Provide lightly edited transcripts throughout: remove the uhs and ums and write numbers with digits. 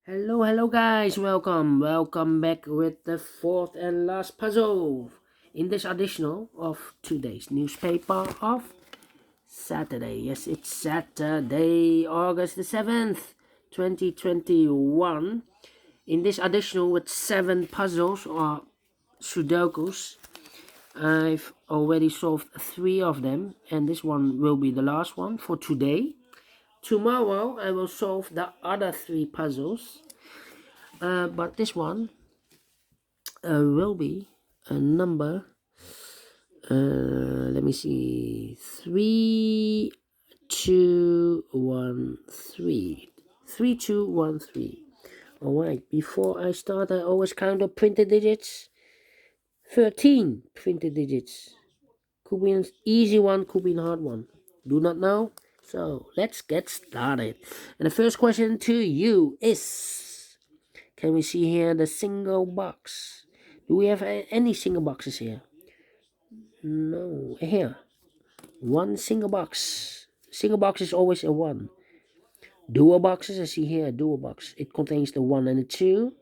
Hello guys, welcome back with the fourth and last puzzle in this additional of today's newspaper of Saturday. Yes, it's Saturday, August the 7th, 2021. In this additional with 7 puzzles or Sudokus, I've already solved 3 of them, and this one will be the last one for today. Tomorrow I will solve the other 3 puzzles. But this one will be a number, let me see, 3213. 3213. Alright, before I start, I always count the printed digits. 13 printed digits. Could be an easy one, could be a hard one. Do not know? So let's get started. And the first question to you is, can we see here the single box? Do we have any single boxes here? No. Here. One single box. Single box is always a 1. Dual boxes, I see here a dual box. It contains the 1 and the 2.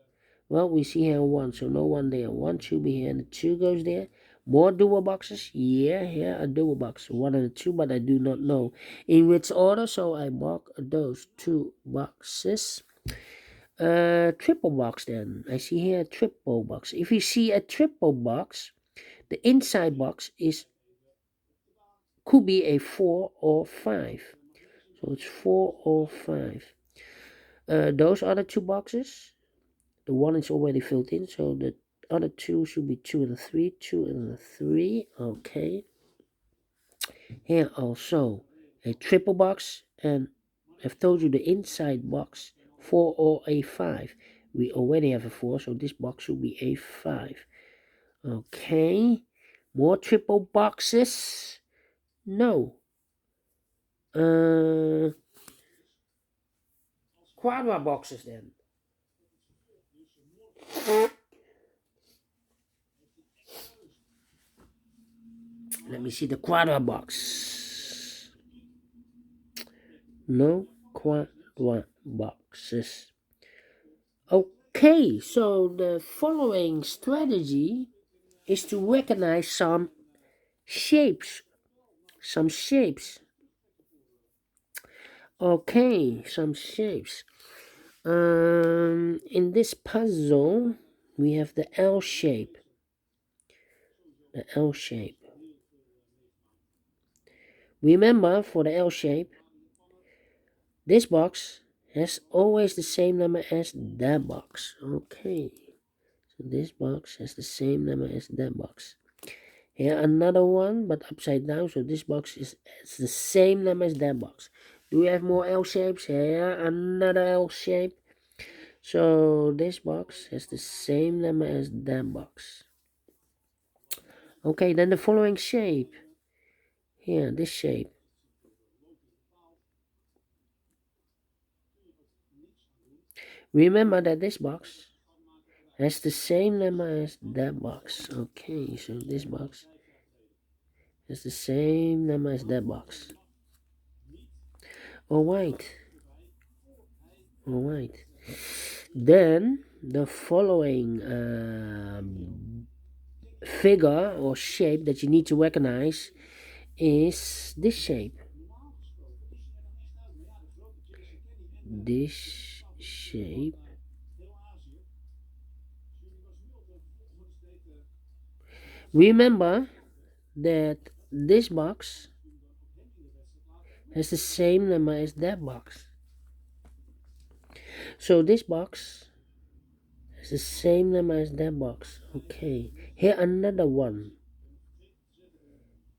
Well, we see here 1, so no 1 there. 1 should be here and the 2 goes there. More dual boxes. Yeah, here a dual box. 1 and a 2, but I do not know in which order, so I mark those 2 boxes. Triple box then. I see here a triple box. If you see a triple box, the inside box could be a 4 or 5. So it's 4 or 5. Those other 2 boxes, the 1 is already filled in, so the other 2 should be 2 and a 3, 2 and a 3. Okay. Here also a triple box, and I've told you the inside box 4 or a 5. We already have a 4, so this box should be a 5. Okay. More triple boxes. No. Quadra boxes then. Let me see the quadra box. No quadra boxes. Okay, so the following strategy is to recognize some shapes. Okay, some shapes. In this puzzle, we have the L shape. The L shape. Remember, for the L shape, this box has always the same number as that box. Okay, so this box has the same number as that box. Here another one, but upside down, so this box is the same number as that box. Do we have more L shapes? Here another L shape. So this box has the same number as that box. Okay, then the following shape. Here, this shape. Remember that this box has the same number as that box. Okay, so this box has the same number as that box. Alright. Then the following figure or shape that you need to recognize is this shape. This shape. Remember that this box has the same number as that box. So this box has the same number as that box. Okay, here another one.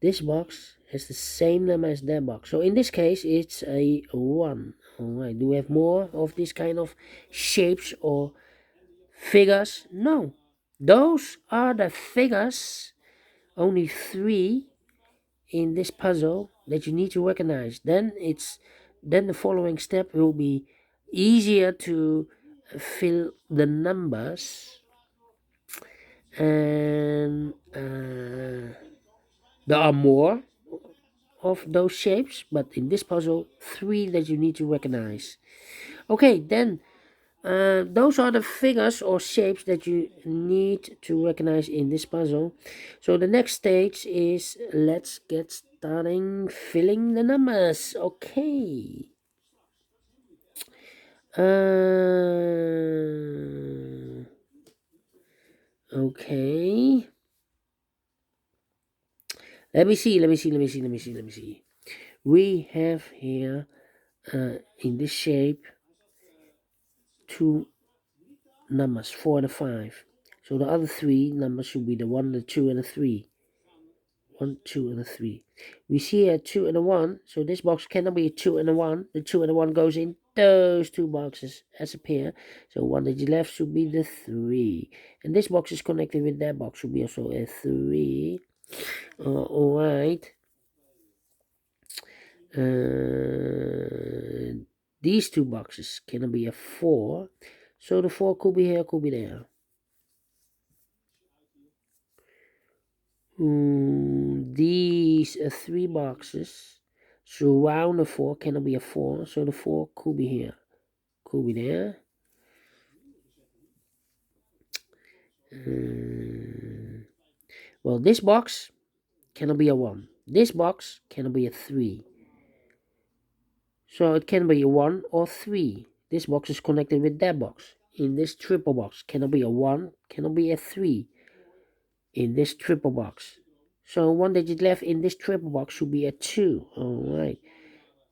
This box has the same number as that box. So in this case, it's a 1. Alright, do we have more of this kind of shapes or figures? No. Those are the figures, only 3 in this puzzle that you need to recognize. Then the following step will be easier to fill the numbers, and there are more of those shapes, but in this puzzle 3 that you need to recognize. Okay, then those are the figures or shapes that you need to recognize in this puzzle. So the next stage is let's get starting filling the numbers. Okay. Okay. Let me see. We have here in this shape two numbers, 4 and a 5. So the other three numbers should be the 1, the 2, and the 3. 1, 2, and a 3. We see a 2 and a 1, so this box cannot be a 2 and a 1. The 2 and a 1 goes in those two boxes as a pair. So one digit left should be the 3. And this box is connected with that box, should be also a 3. Alright. These two boxes cannot be a 4. So the 4 could be here, could be there. These 3 boxes surround the 4, cannot be a 4. So the 4 could be here, could be there. Well, this box cannot be a 1. This box cannot be a 3. So it can be a 1 or 3. This box is connected with that box. In this triple box, cannot be a 1, cannot be a 3. In this triple box. So one digit left in this triple box should be a 2. Alright.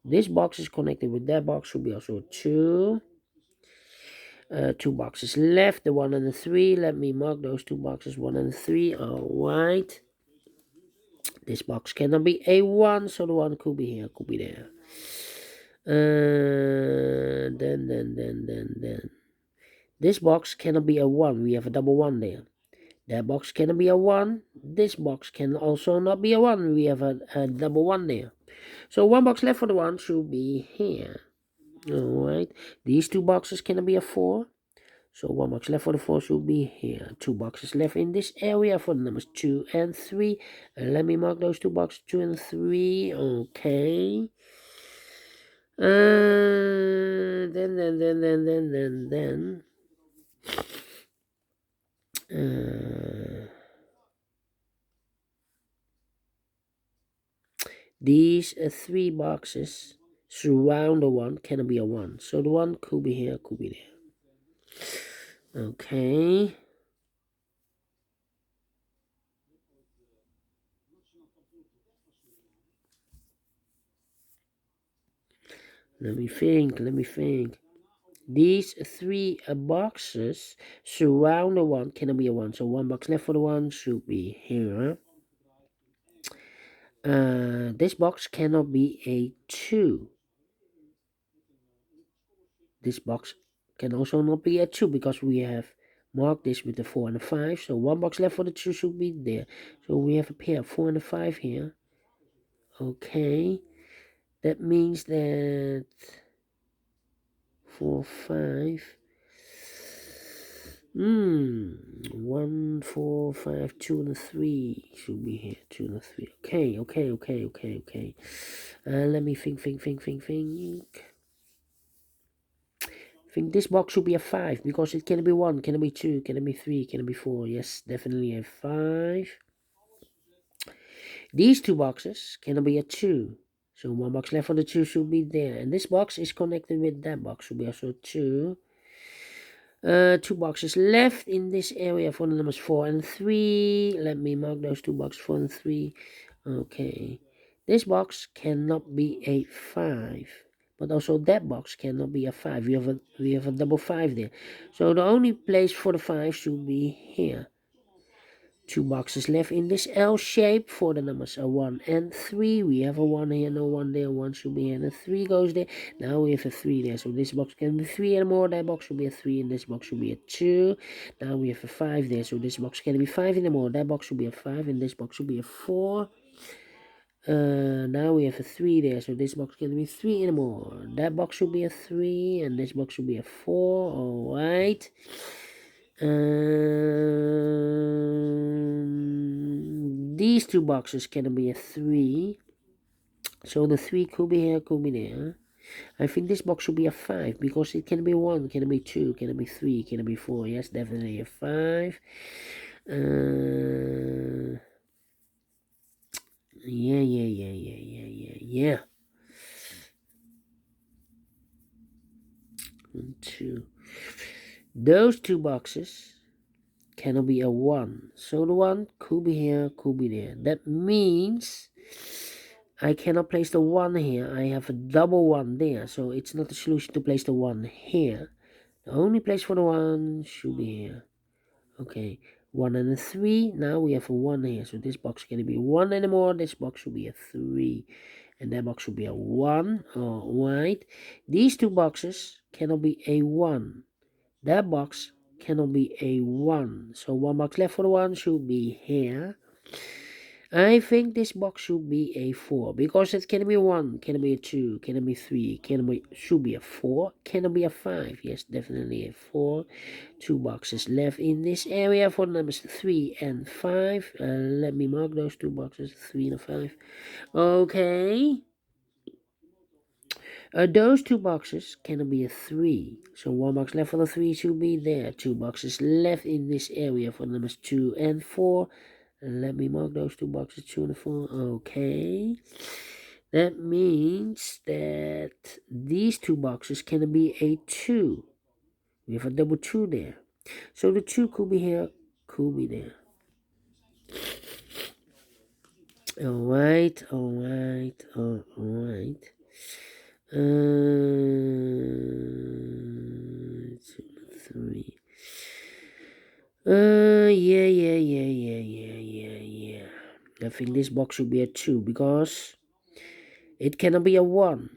This box is connected with that box, should be also a 2. 2 boxes left, the 1 and the 3. Let me mark those 2 boxes, 1 and 3. Alright. This box cannot be a 1, so the 1 could be here, could be there. Then. This box cannot be a 1. We have a double 1 there. That box cannot be a 1. This box can also not be a 1. We have a double 1 there. So 1 box left for the 1 should be here. Alright. These 2 boxes cannot be a 4. So 1 box left for the 4 should be here. 2 boxes left in this area for the numbers 2 and 3. Let me mark those 2 boxes, 2 and 3. Okay. Then. These 3 boxes surround the 1, cannot be a 1. So the 1 could be here, could be there. Okay. Let me think. These 3 boxes surround the 1, cannot be a 1. So 1 box left for the 1 should be here. This box cannot be a 2. This box can also not be a 2 because we have marked this with the 4 and the 5. So 1 box left for the 2 should be there. So we have a pair of 4 and a 5 here. Okay. That means that 4, 5. 1, 4, 5, 2 and a 3 should be here. 2 and a 3. Okay. Let me think. I think this box should be a 5 because it can be 1, can it be 2, can it be 3, can it be 4. Yes, definitely a 5. These 2 boxes cannot be a 2. So 1 box left for the 2 should be there. And this box is connected with that box, should be also 2. 2 boxes left in this area for the numbers 4 and 3. Let me mark those 2 boxes 4 and 3. Okay. This box cannot be a 5. But also that box cannot be a 5. We have a double 5 there. So the only place for the 5 should be here. 2 boxes left in this L shape for the numbers 1 and 3. We have a 1 here, no 1 there. 1 should be here, and a 3 goes there. Now we have a 3 there. So this box can be 3 and more. That box should be a 3, and this box should be a 2. Now we have a 5 there. So this box can be 5 and more. That box should be a 5, and this box should be a 4. Now we have a 3 there, so this box can be 3 and more. That box should be a 3, and this box should be a 4. Alright. These 2 boxes can be a 3. So the 3 could be here, could be there. I think this box should be a 5 because it can be 1, can it be 2, can it be 3, can it be 4? Yes, definitely a 5. Yeah. 1, 2. Those two boxes cannot be a 1. So the 1 could be here, could be there. That means I cannot place the 1 here. I have a double 1 there. So it's not a solution to place the 1 here. The only place for the 1 should be here. Okay. 1 and a 3. Now we have a 1 here. So this box can't be 1 anymore. This box should be a 3. And that box should be a 1. Alright. These two boxes cannot be a 1. That box cannot be a 1. So one box left for the 1 should be here. I think this box should be a 4 because it can be 1, can be a 2, can be 3, should be a 4, can be a 5. Yes, definitely a 4. Two boxes left in this area for numbers 3 and 5. Let me mark those two boxes, 3 and 5. Okay. Those two boxes can be a 3. So one box left for the 3 should be there. Two boxes left in this area for numbers 2 and 4. Let me mark those two boxes, 2 and 4. Okay. That means that these two boxes can be a 2. We have a double 2 there. So the 2 could be here, could be there. Alright. 2, 3. Yeah. I think this box should be a 2 because it cannot be a 1.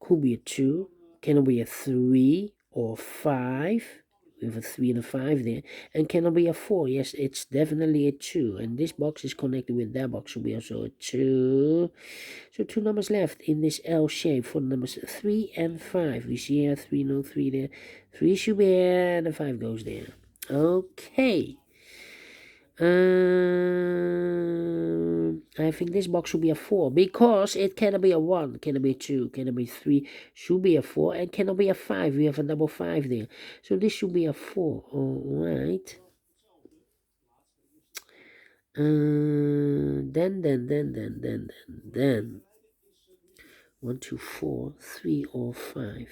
Could be a 2. Cannot be a 3 or 5. We have a 3 and a 5 there. And cannot be a 4. Yes, it's definitely a 2. And this box is connected with that box, should be also a 2. So two numbers left in this L shape for numbers 3 and 5. We see here 3, no 3 there. 3 should be here and the 5 goes there. Okay. I think this box should be a 4 because it cannot be a 1, cannot be a 2, cannot be 3, should be a 4, and cannot be a 5. We have a double 5 there. So this should be a 4. Alright. Then 1, 2, 4, 3 or 5.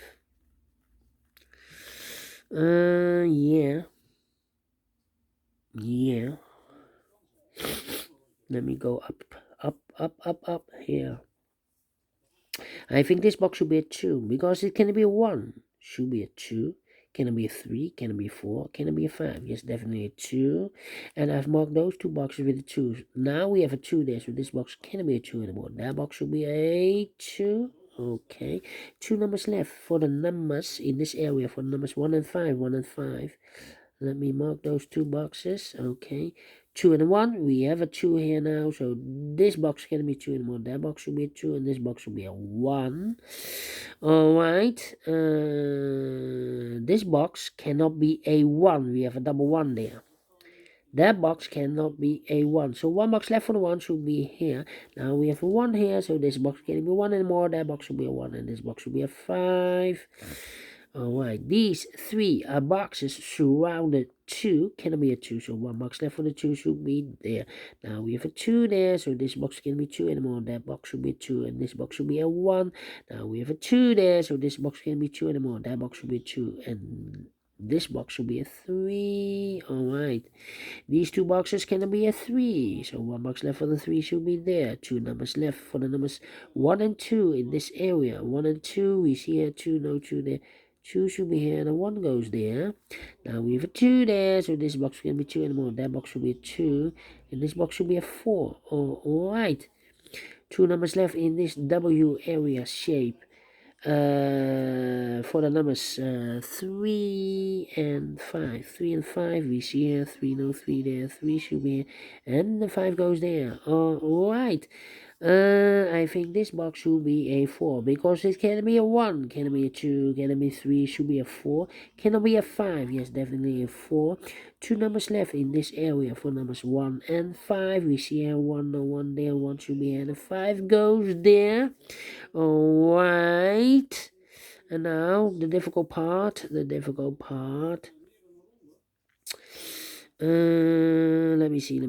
Yeah. Let me go up here. I think this box should be a 2 because it can be a 1. Should be a 2. Can it be a 3? Can it be a 4? Can it be a 5? Yes, definitely a 2. And I've marked those two boxes with a 2. Now we have a 2 there, so this box can't be a 2 anymore. That box should be a 2. Okay. 2 numbers left for the numbers in this area for numbers 1 and 5. 1 and 5. Let me mark those two boxes. Okay. 2 and 1. We have a 2 here now. So this box can be 2 and 1. That box should be a 2. And this box should be a 1. Alright. This box cannot be a 1. We have a double 1 there. That box cannot be a 1. So one box left for the 1 should be here. Now we have a 1 here. So this box can't be 1 anymore. That box should be a 1. And this box should be a 5. Alright, these 3 are boxes surrounded 2, cannot be a 2, so one box left for the 2 should be there. Now we have a 2 there, so this box can be 2 anymore, that box should be 2, and this box should be a 1. Now we have a 2 there, so this box can be 2 anymore, that box should be 2, and this box should be a 3. Alright, these two boxes can be a 3, so one box left for the 3 should be there. 2 numbers left for the numbers 1 and 2 in this area. 1 and 2, we see here 2, no 2 there. 2 should be here and a 1 goes there. Now we have a 2 there, so this box can be 2 anymore. That box should be a 2, and this box should be a 4. Alright. 2 numbers left in this W area shape. For the numbers 3 and 5. 3 and 5, we see here 3, no 3 there. 3 should be here, and the 5 goes there. Alright. I think this box should be a 4 because it can be a 1, can be a 2, can be 3, should be a 4, can be a 5, yes, definitely a 4. 2 numbers left in this area for numbers 1 and 5. We see a 1, no 1 there, 1 should be here, and a 5 goes there. Alright. And now the difficult part. Let me see.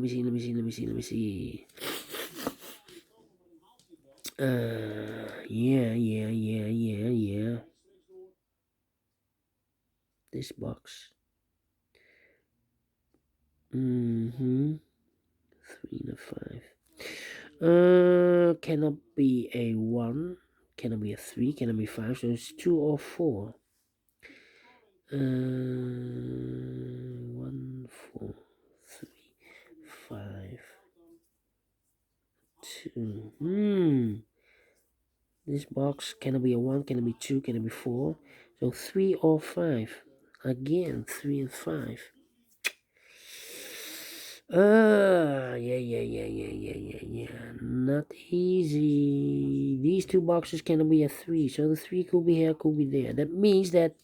Yeah. This box. 3 and a 5. Cannot be a 1. Cannot be a 3. Cannot be 5. So it's 2 or 4. 1, 4, 3, 5, 2. This box cannot be a 1, cannot be 2, cannot be 4. So 3 or 5. Again, 3 and 5. Yeah. Not easy. These two boxes cannot be a 3. So the 3 could be here, could be there. That means that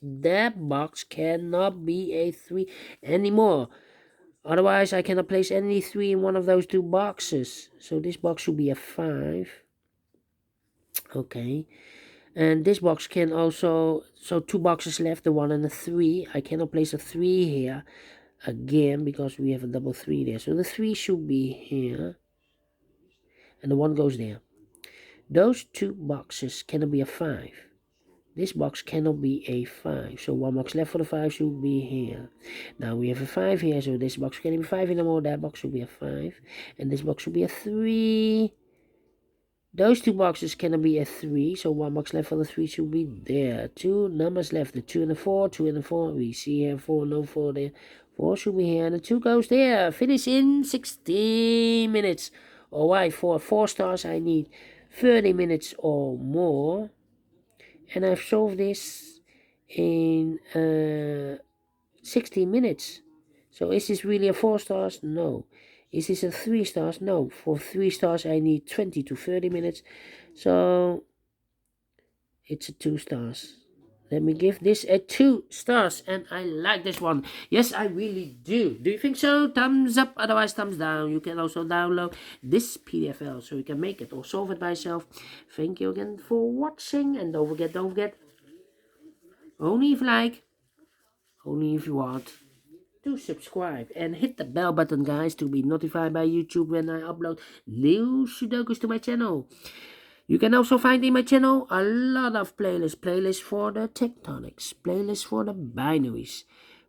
box cannot be a 3 anymore. Otherwise, I cannot place any 3 in one of those two boxes. So this box should be a 5. Okay. And this box can also, so 2 boxes left, the 1 and the 3. I cannot place a 3 here again because we have a double 3 there. So the 3 should be here. And the 1 goes there. Those 2 boxes cannot be a 5. This box cannot be a 5. So 1 box left for the 5 should be here. Now we have a 5 here. So this box cannot be 5 anymore. That box should be a 5. And this box should be a 3. Those 2 boxes cannot be a 3. So 1 box left for the 3 should be there. 2 numbers left. The 2 and the 4. 2 and the 4. We see here 4. No 4 there. 4 should be here. And the 2 goes there. Finish in 16 minutes. Alright, for 4 stars I need 30 minutes or more. And I've solved this in 16 minutes. So is this really a 4 stars? No. Is this a 3 stars? No. For 3 stars I need 20 to 30 minutes. So it's a 2 stars. Let me give this a 2 stars. And I like this one. Yes, I really do. Do you think so? Thumbs up, otherwise thumbs down. You can also download this PDF file so you can make it or solve it by yourself. Thank you again for watching. And don't forget, only if you like, only if you want, to subscribe and hit the bell button, guys, to be notified by YouTube when I upload new Sudokus to my channel. You can also find in my channel a lot of playlists for the tectonics, playlists for the binaries,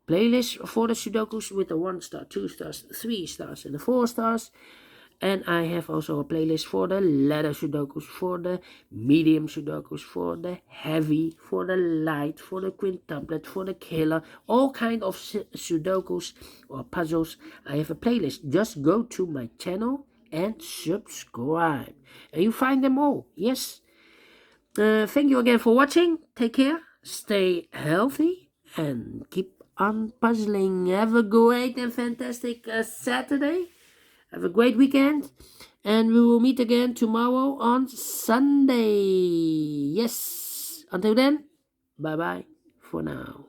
playlists for the Sudokus with the 1 star, 2 stars, 3 stars, and the 4 stars. And I have also a playlist for the ladder Sudokus, for the medium Sudokus, for the heavy, for the light, for the quintuplet, for the killer, all kind of Sudokus or puzzles. I have a playlist. Just go to my channel and subscribe. And you find them all. Yes. Thank you again for watching. Take care. Stay healthy. And keep on puzzling. Have a great and fantastic Saturday. Have a great weekend, and we will meet again tomorrow on Sunday. Yes. Until then, bye-bye for now.